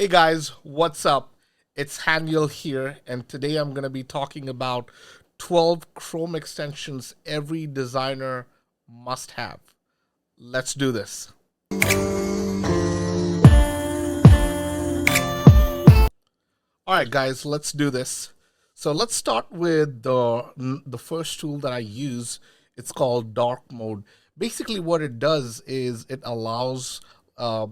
Hey guys, what's up? It's Haniel here, and today I'm going to be talking about 12 Chrome extensions every designer must have. Let's do this. All right, guys, let's do this. So let's start with the first tool that I use. It's called dark mode. Basically, what it does is it allows, uh,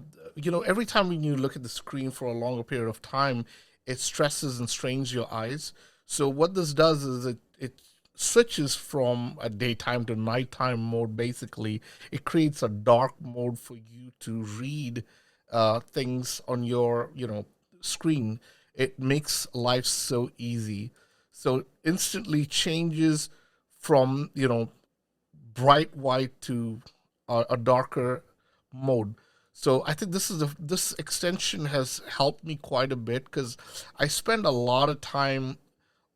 every time when you look at the screen for a longer period of time, it stresses and strains your eyes. So what this does is it switches from a daytime to nighttime mode. Basically, it creates a dark mode for you to read things on your screen. It makes life so easy. So instantly changes from bright white to a darker mode. So I think this extension has helped me quite a bit because I spend a lot of time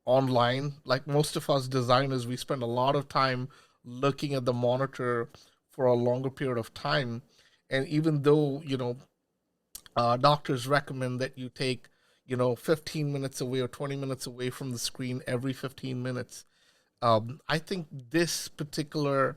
online. Like most of us designers, we spend a lot of time looking at the monitor for a longer period of time. And even though doctors recommend that you take 15 minutes away or 20 minutes away from the screen every 15 minutes. I think this particular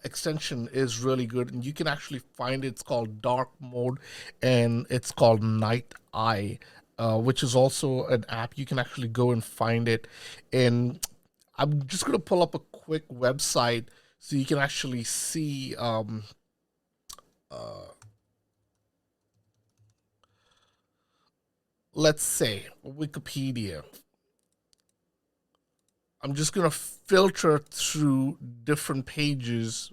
extension is really good, and you can actually find it. It's called dark mode, and it's called night eye, which is also an app. You can actually go and find it. And I'm just going to pull up a quick website so you can actually see uh, let's say Wikipedia. I'm just going to filter through different pages.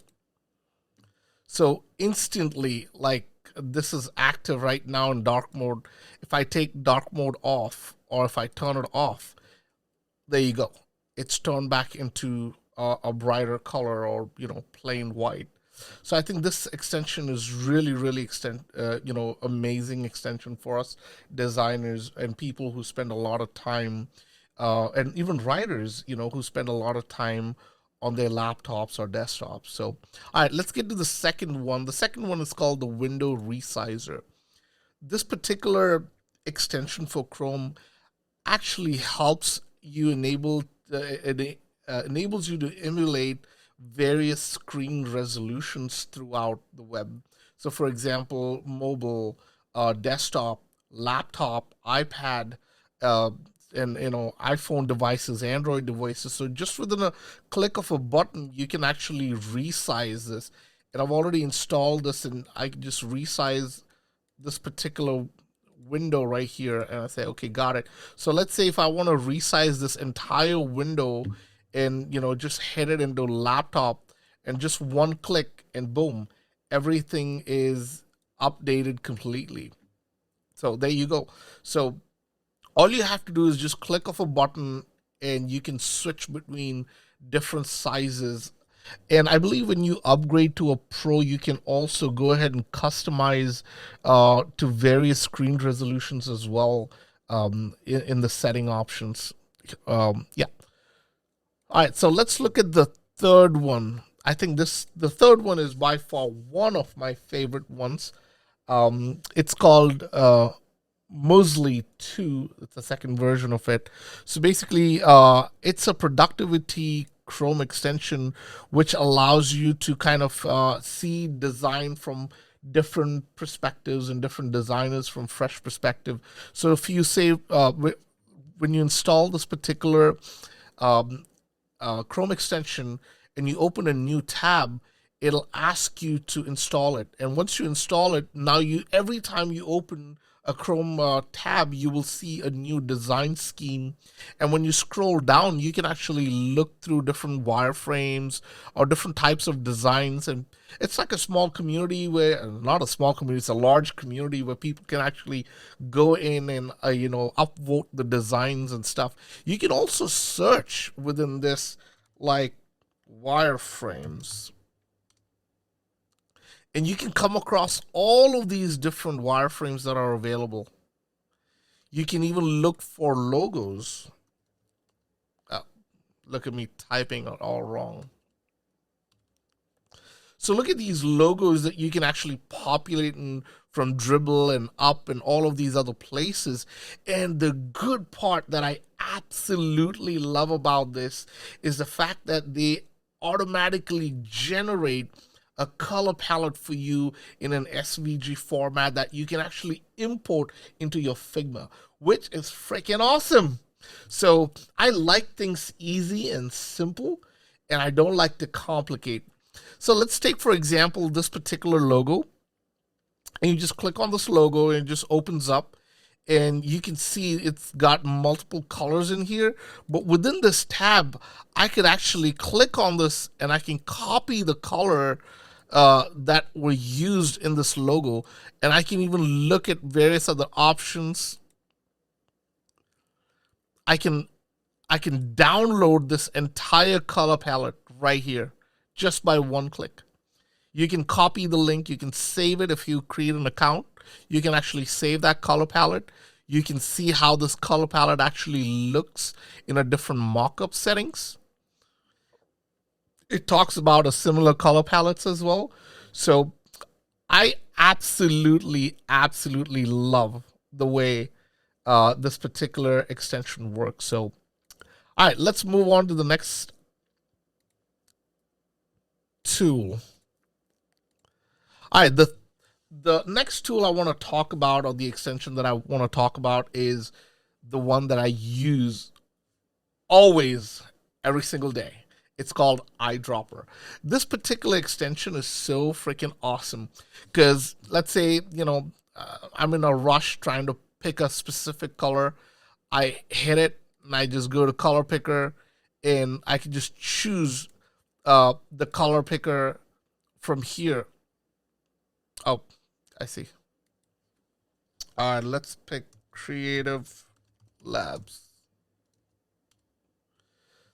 So instantly, like this is active right now in dark mode. If I take dark mode off or if I turn it off, there you go. It's turned back into a brighter color or, plain white. So I think this extension is really, really amazing extension for us designers and people who spend a lot of time, and even writers, who spend a lot of time on their laptops or desktops. So, all right, let's get to the second one. The second one is called the Window Resizer. This particular extension for Chrome actually helps you enables you to emulate various screen resolutions throughout the web. So, for example, mobile, desktop, laptop, iPad, uh, and iPhone devices, Android devices. So, just within a click of a button, you can actually resize this. And I've already installed this, and I can just resize this particular window right here, and I say, okay, got it. So let's say if I want to resize this entire window and just hit it into laptop and just one click and boom, everything is updated completely. So there you go. So all you have to do is just click off a button and you can switch between different sizes. And I believe when you upgrade to a pro, you can also go ahead and customize to various screen resolutions as well, in the setting options. Yeah. All right. So let's look at the third one. I think the third one is by far one of my favorite ones. It's called Muzli 2. It's the second version of it. So basically, it's a productivity Chrome extension which allows you to kind of see design from different perspectives and different designers from fresh perspective. So if you say when you install this particular um, Chrome extension and you open a new tab, it'll ask you to install it. And once you install it, now you every time you open a Chrome tab, you will see a new design scheme. And when you scroll down, you can actually look through different wireframes or different types of designs. And it's like a small community where, not a small community, it's a large community where people can actually go in and, upvote the designs and stuff. You can also search within this, like wireframes, and you can come across all of these different wireframes that are available. You can even look for logos. Oh, look at me typing it all wrong. So look at these logos that you can actually populate and from Dribble and Up and all of these other places. And the good part that I absolutely love about this is the fact that they automatically generate a color palette for you in an SVG format that you can actually import into your Figma, which is freaking awesome. So I like things easy and simple, and I don't like to complicate. So let's take, for example, this particular logo, and you just click on this logo and it just opens up, and you can see it's got multiple colors in here. But within this tab, I could actually click on this and I can copy the color that were used in this logo, and I can even look at various other options. I can download this entire color palette right here just by one click. You can copy the link, you can save it if you create an account. You can actually save that color palette. You can see how this color palette actually looks in a different markup settings. It talks about a similar color palettes as well. So I absolutely love the way this particular extension works. So, all right, let's move on to the next tool. All right, the next tool I want to talk about, or the extension that I want to talk about, is the one that I use always, every single day. It's called Eyedropper. This particular extension is so freaking awesome because let's say, I'm in a rush trying to pick a specific color. I hit it and I just go to color picker and I can just choose the color picker from here. Oh, I see. All right, let's pick Creative Labs.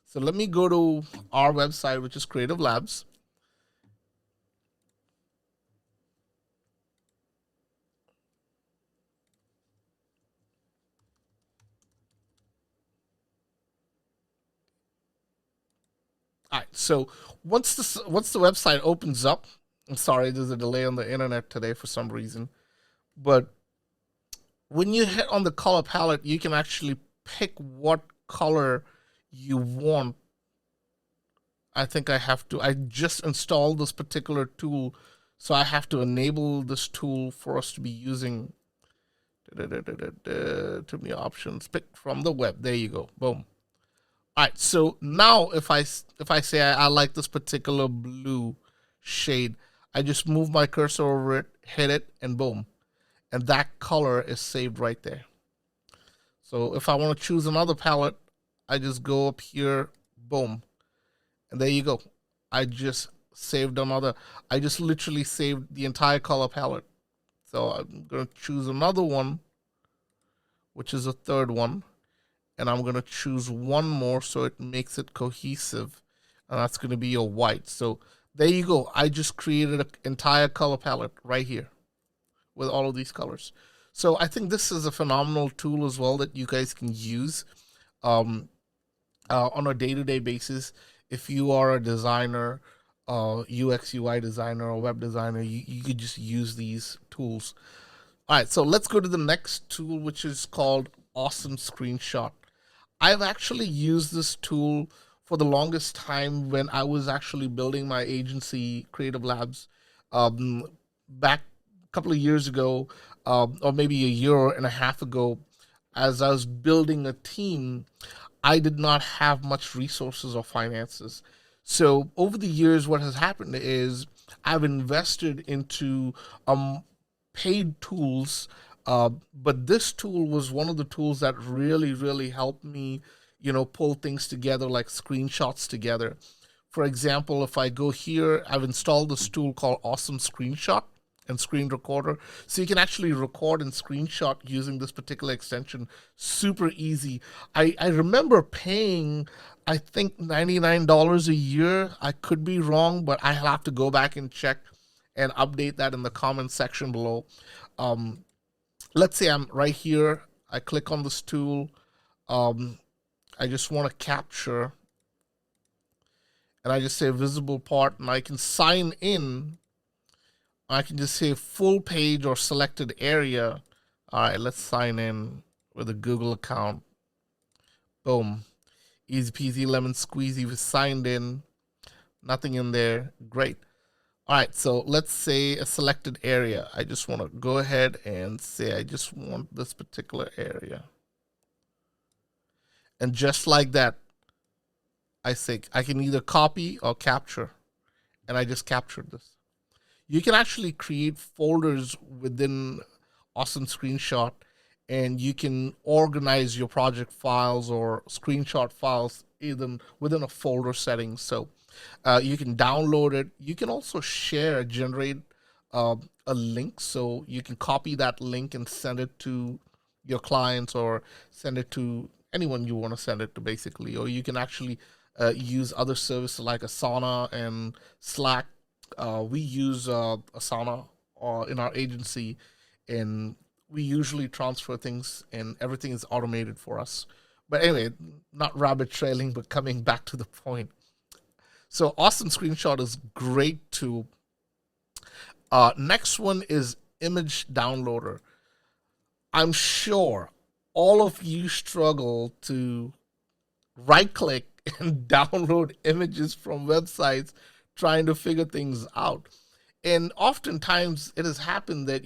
So let me go to our website, which is Creative Labs. All right, so once the website opens up, I'm sorry, there's a delay on the internet today for some reason, but when you hit on the color palette, you can actually pick what color you want. I think I just installed this particular tool, so I have to enable this tool for us to be using. Too many options. Pick from the web. There you go. Boom. All right. So now if I say I like this particular blue shade, I just move my cursor over it, hit it, and boom, and that color is saved right there. So if I want to choose another palette, I just go up here, boom, and there you go. I just saved another. I just literally saved the entire color palette. So I'm going to choose another one, which is a third one. And I'm going to choose one more so it makes it cohesive. And that's going to be a white. So there you go. I just created an entire color palette right here with all of these colors. So I think this is a phenomenal tool as well that you guys can use on a day-to-day basis. If you are a designer, UX, UI designer, or web designer, you could just use these tools. All right, so let's go to the next tool, which is called Awesome Screenshot. I've actually used this tool for the longest time when I was actually building my agency, Creative Labs, back a couple of years ago, or maybe a year and a half ago. As I was building a team, I did not have much resources or finances. So over the years, what has happened is I've invested into paid tools, but this tool was one of the tools that really helped me, pull things together, like screenshots together. For example, if I go here, I've installed this tool called Awesome Screenshot and Screen Recorder. So you can actually record and screenshot using this particular extension. Super easy. I remember paying, I think, $99 a year. I could be wrong, but I have to go back and check and update that in the comment section below. Let's say I'm right here. I click on this tool. I just want to capture, and I just say visible part, and I can sign in I can just say full page or selected area. All right, let's sign in with a Google account. Boom. Easy peasy lemon squeezy. We signed in. Nothing in there. Great. All right, so let's say a selected area. I just want to go ahead and say I just want this particular area. And just like that, I say I can either copy or capture. And I just captured this. You can actually create folders within Awesome Screenshot, and you can organize your project files or screenshot files even within a folder setting. So you can download it. You can also share, generate a link, so you can copy that link and send it to your clients or send it to anyone you want to send it to, basically. Or you can actually use other services like Asana and Slack. We use Asana in our agency, and we usually transfer things, and everything is automated for us. But anyway, not rabbit trailing, but coming back to the point. So Awesome Screenshot is great tool. Next one is Image Downloader. I'm sure all of you struggle to right click and download images from websites trying to figure things out. And oftentimes it has happened that,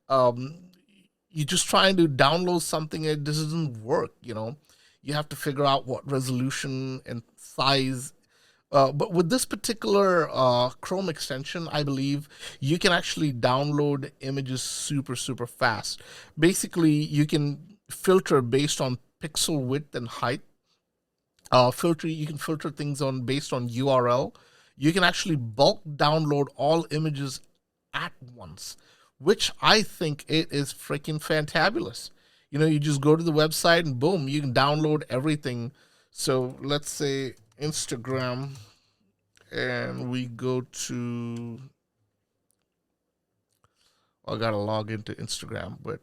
um, you're just trying to download something and it doesn't work. You have to figure out what resolution and size. But with this particular Chrome extension, I believe you can actually download images super, super fast. Basically, you can filter based on pixel width and height. You can filter things on based on URL. You can actually bulk download all images at once, which I think it is freaking fantabulous. You just go to the website and boom, you can download everything. So let's say Instagram, and we go to, I gotta log into Instagram, but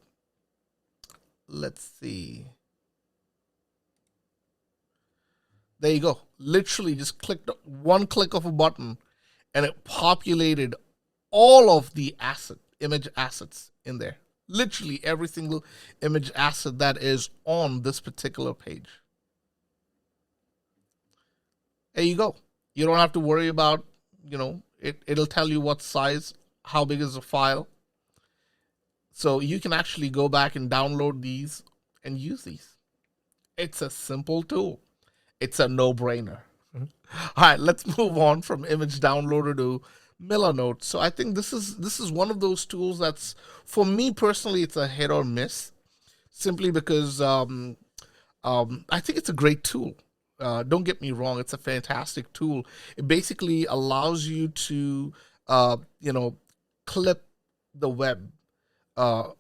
let's see. There you go. Literally just clicked one click of a button and it populated all of the image assets in there. Literally every single image asset that is on this particular page. There you go. You don't have to worry about, it'll tell you what size, how big is the file. So you can actually go back and download these and use these. It's a simple tool. It's a no-brainer. All right, let's move on from image downloader to Milanote. So I think this is one of those tools that's, for me personally, it's a hit or miss, simply because I think it's a great tool. Don't get me wrong; it's a fantastic tool. It basically allows you to, clip the web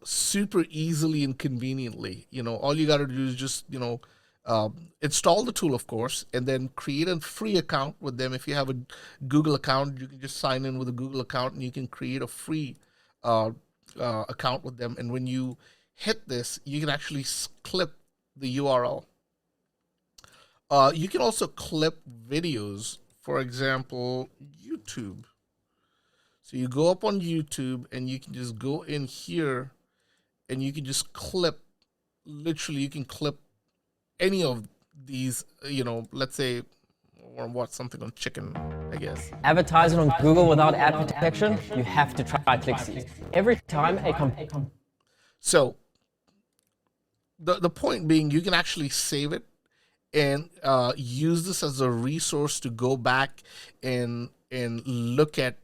super easily and conveniently. All you got to do is just install the tool, of course, and then create a free account with them. If you have a Google account, you can just sign in with a Google account, and you can create a free account with them. And when you hit this, you can actually clip the URL. You can also clip videos, for example, YouTube. So you go up on YouTube and you can just go in here and you can just clip, literally you can clip any of these, let's say, or watch something on chicken, I guess. Advertising on Google without ad protection, you have to try ClickSeed. Every time So the point being, you can actually save it and use this as a resource to go back and look at,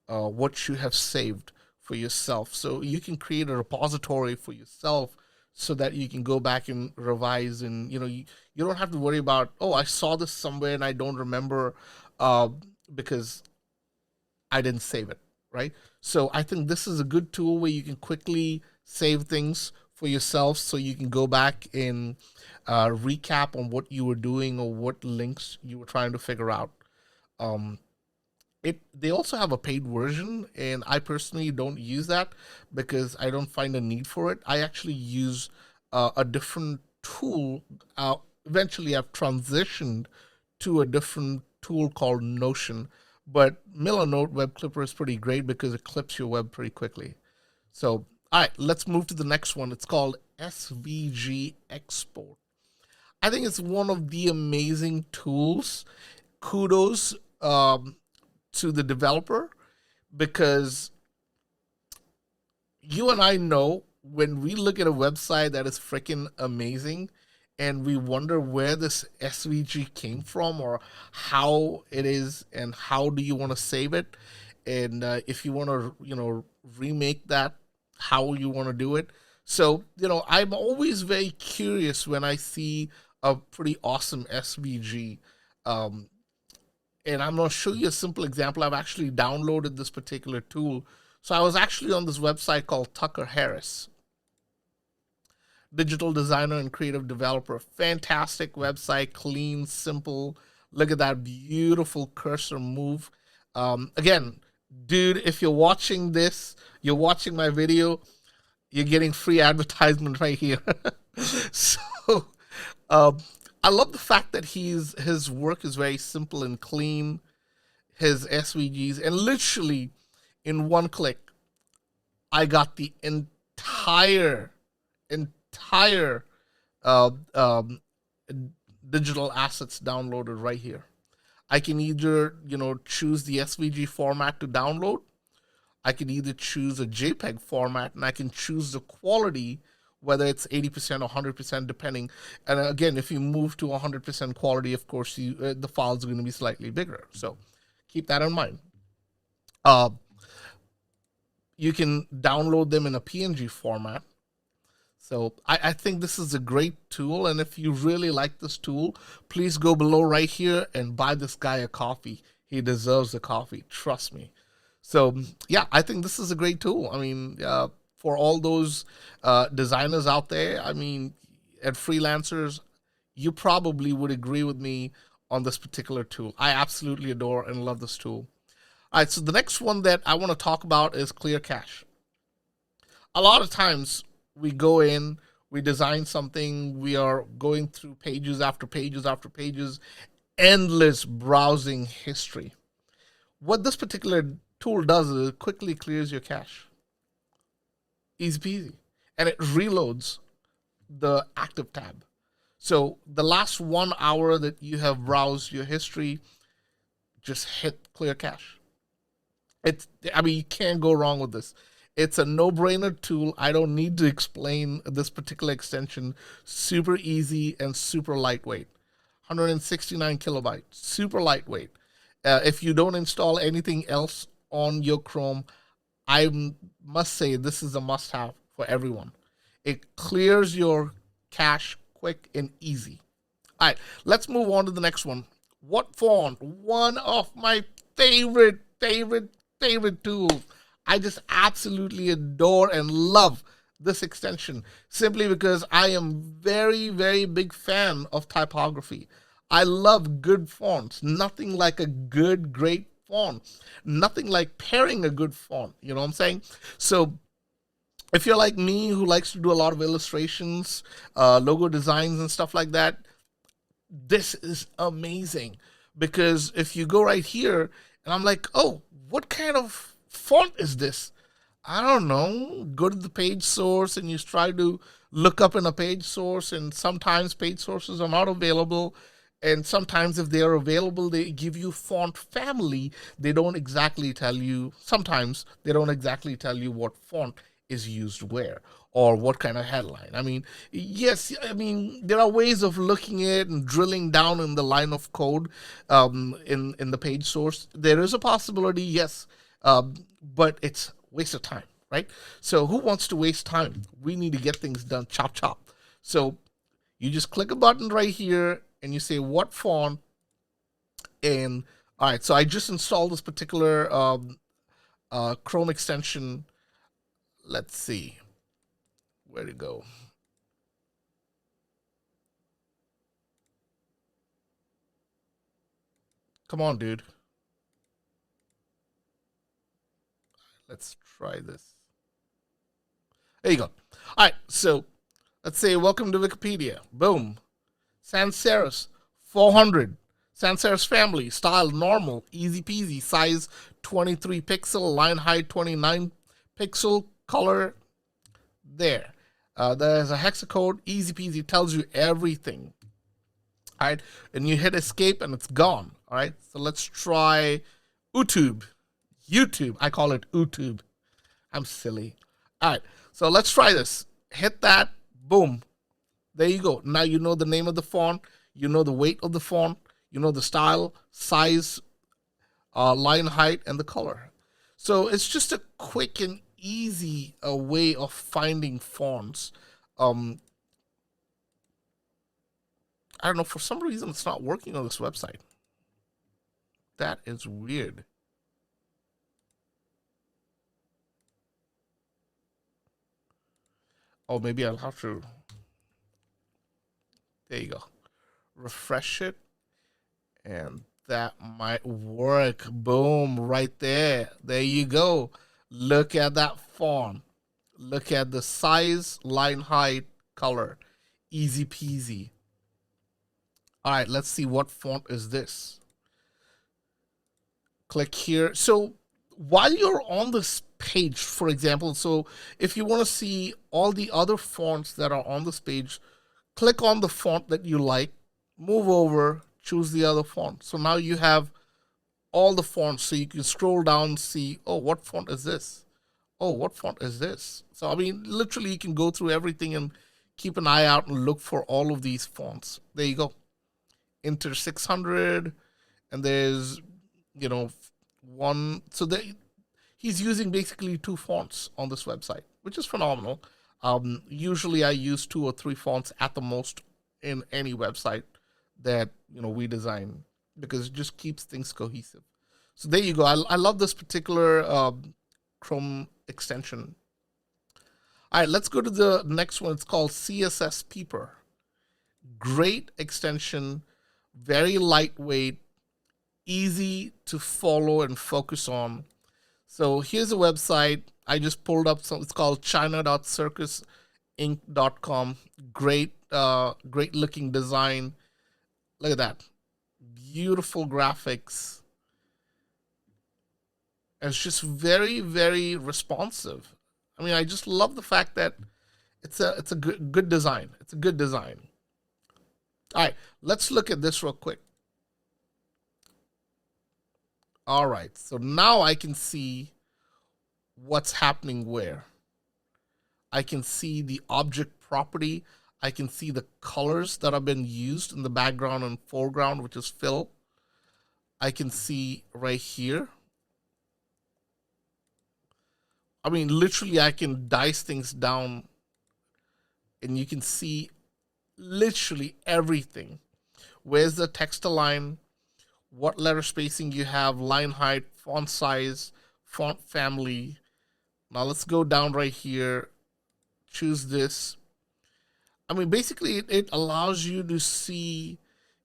what you have saved for yourself. So you can create a repository for yourself so that you can go back and revise, and you don't have to worry about, oh, I saw this somewhere and I don't remember because I didn't save it, right? So I think this is a good tool where you can quickly save things for yourself, so you can go back and recap on what you were doing or what links you were trying to figure out. Um, they also have a paid version, and I personally don't use that because I don't find a need for it. I actually use a different tool. Eventually I've transitioned to a different tool called Notion, But Milanote Web Clipper is pretty great because it clips your web pretty quickly. So, all right, let's move to the next one. It's called SVG Export. I think it's one of the amazing tools. Kudos to the developer, because you and I know when we look at a website that is freaking amazing and we wonder where this SVG came from or how it is and how do you want to save it, and if you want to, remake that, how you want to do it. So, I'm always very curious when I see a pretty awesome SVG. Um, and I'm going to show you a simple example. I've actually downloaded this particular tool. So I was actually on this website called Tucker Harris, digital designer and creative developer. Fantastic website, clean, simple. Look at that beautiful cursor move. Again, dude, if you're watching this, you're watching my video, you're getting free advertisement right here. So um, I love the fact that his work is very simple and clean. His SVGs, and literally in one click, I got the entire uh, um, digital assets downloaded right here. I can either choose the SVG format to download. I can either choose a JPEG format, and I can choose the quality, whether it's 80% or 100%, depending. And again, if you move to 100% quality, of course, the files are going to be slightly bigger. So keep that in mind. Uh, you can download them in a PNG format. So I think this is a great tool. And if you really like this tool, please go below right here and buy this guy a coffee. He deserves a coffee. Trust me. So yeah, I think this is a great tool. I mean, for all those designers out there, I mean, and freelancers, you probably would agree with me on this particular tool. I absolutely adore and love this tool. All right, so the next one that I want to talk about is Clear Cache. A lot of times we go in, we design something, we are going through pages after pages after pages, endless browsing history. What this particular tool does is it quickly clears your cache. Easy peasy. And it reloads the active tab. So the last 1 hour that you have browsed your history, just hit clear cache. You can't go wrong with this. It's a no-brainer tool. I don't need to explain this particular extension. Super easy and super lightweight. 169 kilobytes, super lightweight. If you don't install anything else on your Chrome, I must say this is a must-have for everyone. It clears your cache quick and easy. All right, let's move on to the next one. WhatFont, one of my favorite tools. I just absolutely adore and love this extension simply because I am very big fan of typography. I love good fonts. Nothing like a good, great font. Nothing like pairing a good font. You know what I'm saying? So if you're like me who likes to do a lot of illustrations, logo designs and stuff like that, this is amazing. Because if you go right here and I'm like, oh, what kind of font is this? I don't know. Go to the page source and you try to look up in a page source, and sometimes page sources are not available. And sometimes if they are available, they give you font family. They don't exactly tell you, sometimes they don't exactly tell you what font is used where or what kind of headline. I mean, yes, there are ways of looking at and drilling down in the line of code in the page source. There is a possibility, yes, but it's waste of time, right? So who wants to waste time? We need to get things done, chop chop. So you just click a button right here and you say what font, and all right. So I just installed this particular Chrome extension. Let's see where to go. Come on, dude. Let's try this. There you go. All right. So let's say welcome to Wikipedia. Boom. Sans serifs 400. Sans serif family, style normal, easy peasy, size 23 pixel, line height 29 pixel, color there. There's a hexacode, easy peasy, tells you everything. All right, and you hit escape and it's gone. All right, so let's try YouTube. YouTube, I call it YouTube. I'm silly. All right, so let's try this. Hit that, boom. There you go. Now you know the name of the font, you know the weight of the font, you know the style, size, line height, and the color. So it's just a quick and easy way of finding fonts. Um, I don't know, for some reason it's not working on this website. That is weird. Oh, maybe I'll have to. There you go. Refresh it, and that might work. Boom, right there. There you go. Look at that font. Look at the size, line height, color. Easy peasy. All right, let's see what font is this. Click here. So while you're on this page, for example, so if you want to see all the other fonts that are on this page, click on the font that you like, move over, choose the other font. So now you have all the fonts. So you can scroll down and see, oh, what font is this? Oh, what font is this? So, I mean, literally you can go through everything and keep an eye out and look for all of these fonts. There you go. Enter 600, and there's, you know, one. So he's using basically two fonts on this website, which is phenomenal. Usually I use 2 or 3 fonts at the most in any website that we design, because it just keeps things cohesive. So there you go. I love this particular Chrome extension. All right, let's go to the next one. It's called CSS Peeper. Great extension, very lightweight, easy to follow and focus on. So here's a website. I just pulled up some. It's called china.circusinc.com. Great, great looking design. Look at that. Beautiful graphics. And it's just very, very responsive. I mean, I just love the fact that it's a good design. It's a good design. All right, let's look at this real quick. All right, so now I can see what's happening where. I can see the object property. I can see the colors that have been used in the background and foreground, which is fill. I can see right here. I mean, literally, I can dice things down and you can see literally everything. Where's the text align? What letter spacing you have, line height, font size, font family. Now let's go down right here, choose this. I mean, basically, it allows you to see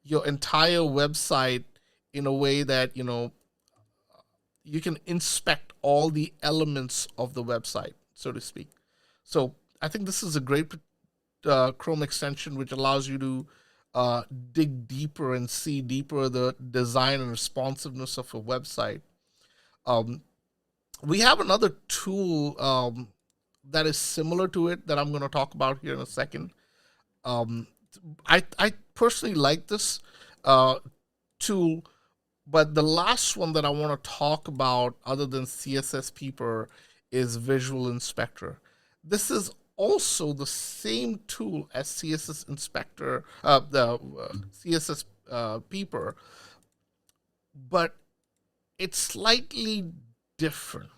your entire website in a way that, you can inspect all the elements of the website, so to speak. So I think this is a great Chrome extension which allows you to dig deeper and see deeper the design and responsiveness of a website. Um, we have another tool that is similar to it that I'm going to talk about here in a second. I personally like this tool, but the last one that I want to talk about, other than CSS Peeper, is Visual Inspector. This is also the same tool as CSS Inspector, the CSS Peeper, but it's slightly different.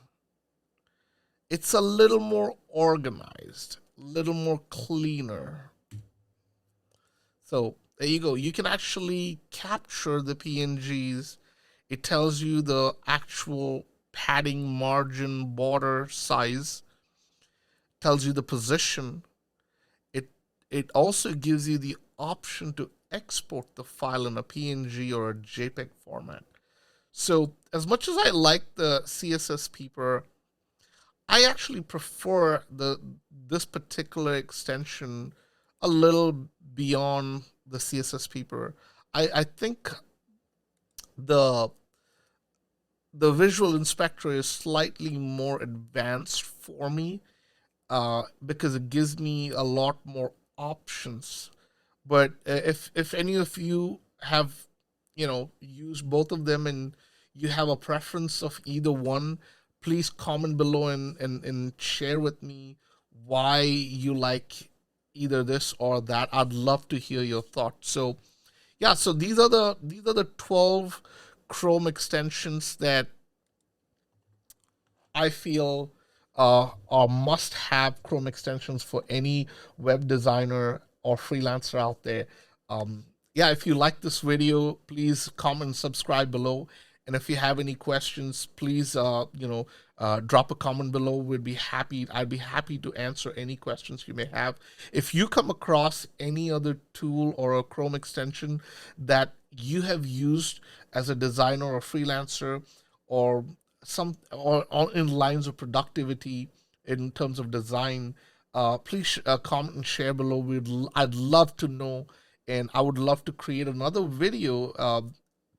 It's a little more organized, a little more cleaner. So there you go. You can actually capture the PNGs. It tells you the actual padding, margin, border size, tells you the position. It also gives you the option to export the file in a PNG or a JPEG format. So as much as I like the CSS Peeper, I actually prefer this particular extension a little beyond the CSS Peeper. I think the the visual inspector is slightly more advanced for me, because it gives me a lot more options. But if any of you have, used both of them and you have a preference of either one, please comment below and share with me why you like either this or that. I'd love to hear your thoughts. So yeah, so these are the 12 Chrome extensions that I feel are must have Chrome extensions for any web designer or freelancer out there. Um, yeah, if you like this video, please comment, subscribe below. And if you have any questions, please, drop a comment below. I'd be happy to answer any questions you may have. If you come across any other tool or a Chrome extension that you have used as a designer or freelancer, or or in lines of productivity in terms of design, please comment and share below. I'd love to know, and I would love to create another video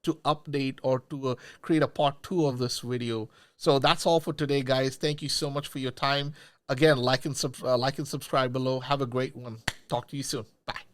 to update or to create a part two of this video. So that's all for today, guys. Thank you so much for your time. Again, like and subscribe below. Have a great one. Talk to you soon. Bye.